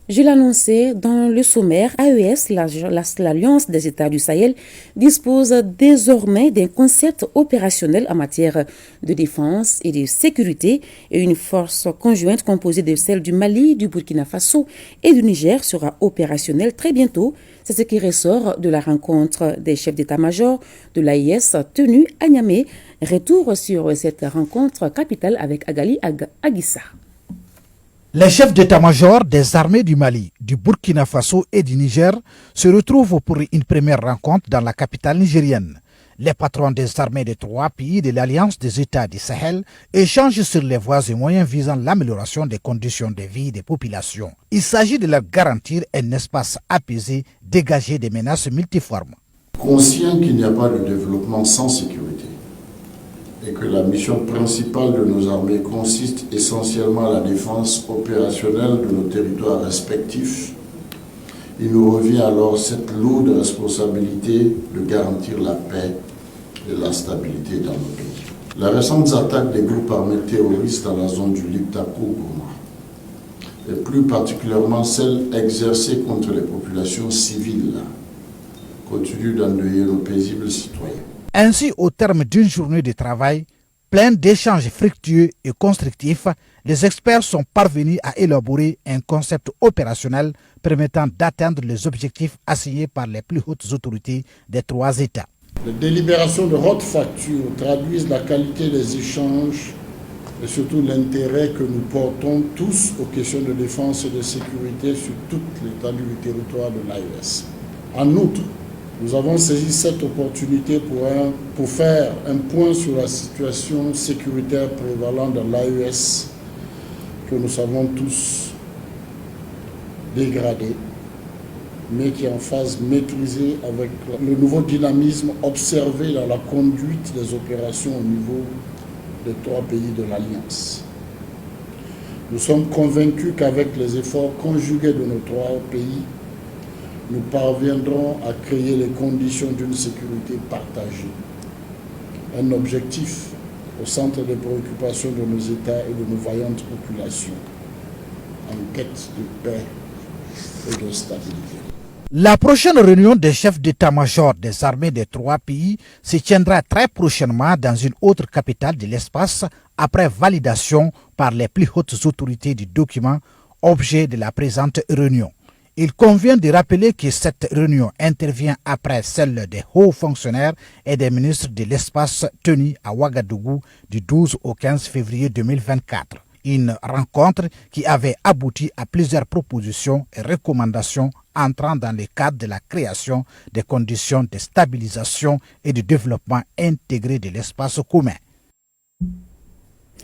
Je l'annonçais dans le sommaire, AES, l'Alliance des États du Sahel, dispose désormais d'un concept opérationnel en matière de défense et de sécurité, et une force conjointe composée de celles du Mali, du Burkina Faso et du Niger sera opérationnelle très bientôt. C'est ce qui ressort de la rencontre des chefs d'état-major de l'AES tenue à Niamey. Retour sur cette rencontre capitale avec Agali Aguissa. Les chefs d'état-major des armées du Mali, du Burkina Faso et du Niger se retrouvent pour une première rencontre dans la capitale nigérienne. Les patrons des armées des trois pays de l'Alliance des États du Sahel échangent sur les voies et moyens visant l'amélioration des conditions de vie des populations. Il s'agit de leur garantir un espace apaisé, dégagé des menaces multiformes. Conscient qu'il n'y a pas de développement sans sécurité et que la mission principale de nos armées consiste essentiellement à la défense opérationnelle de nos territoires respectifs, il nous revient alors cette lourde responsabilité de garantir la paix et la stabilité dans nos pays. Les récentes attaques des groupes armés terroristes dans la zone du Liptako-Gouma, et plus particulièrement celles exercées contre les populations civiles, continuent d'endeuiller nos paisibles citoyens. Ainsi, au terme d'une journée de travail pleine d'échanges fructueux et constructifs, les experts sont parvenus à élaborer un concept opérationnel permettant d'atteindre les objectifs assignés par les plus hautes autorités des trois États. Les délibérations de haute facture traduisent la qualité des échanges et surtout l'intérêt que nous portons tous aux questions de défense et de sécurité sur toute l'étendue du territoire de l'AES. En outre, nous avons saisi cette opportunité pour faire un point sur la situation sécuritaire prévalente dans l'AES que nous savons tous dégradée, mais qui est en phase maîtrisée avec le nouveau dynamisme observé dans la conduite des opérations au niveau des trois pays de l'Alliance. Nous sommes convaincus qu'avec les efforts conjugués de nos trois pays, nous parviendrons à créer les conditions d'une sécurité partagée. Un objectif au centre des préoccupations de nos États et de nos vaillantes populations, en quête de paix et de stabilité. La prochaine réunion des chefs d'état-major des armées des trois pays se tiendra très prochainement dans une autre capitale de l'espace après validation par les plus hautes autorités du document objet de la présente réunion. Il convient de rappeler que cette réunion intervient après celle des hauts fonctionnaires et des ministres de l'espace tenue à Ouagadougou du 12 au 15 février 2024. Une rencontre qui avait abouti à plusieurs propositions et recommandations entrant dans le cadre de la création des conditions de stabilisation et de développement intégré de l'espace commun.